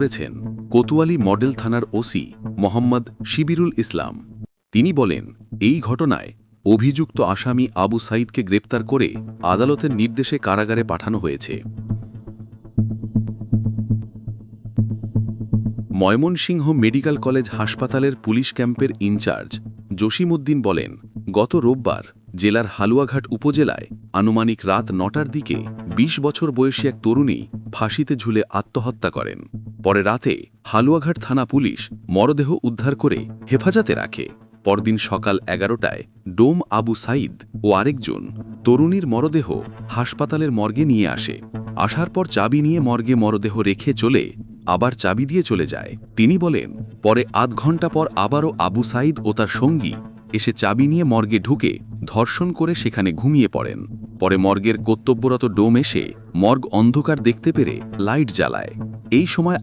করেছেন কোতোয়ালি মডেল থানার ওসি মোহাম্মদ শিবিরুল ইসলাম। তিনি বলেন, এই ঘটনায় অভিযুক্ত আসামি আবু সাইদকে গ্রেপ্তার করে আদালতের নির্দেশে কারাগারে পাঠানো হয়েছে। ময়মনসিংহ মেডিকেল কলেজ হাসপাতালের পুলিশ ক্যাম্পের ইনচার্জ জসিমউদ্দিন বলেন, গত রোববার জেলার হালুয়াঘাট উপজেলায় আনুমানিক রাত ৯টার দিকে ২০ বছর বয়সী এক তরুণী ফাঁসিতে ঝুলে আত্মহত্যা করেন। পরে রাতে হালুয়াঘাট থানা পুলিশ মরদেহ উদ্ধার করে হেফাজতে রাখে। পরদিন সকাল ১১টায় ডোম আবু সাইদ ও আরেকজন তরুণীর মরদেহ হাসপাতালের মর্গে নিয়ে আসে। আসার পর চাবি নিয়ে মর্গে মরদেহ রেখে চলে আবার চাবি দিয়ে চলে যায়। তিনি বলেন, পরে আধ ঘণ্টা পর আবারও আবু সাইদ ও তার সঙ্গী এসে চাবি নিয়ে মর্গে ঢুকে ধর্ষণ করে সেখানে ঘুমিয়ে পড়েন। পরে মর্গের কর্তব্যরত ডোম এসে মর্গ অন্ধকার দেখতে পেরে লাইট জ্বালায়। এই সময়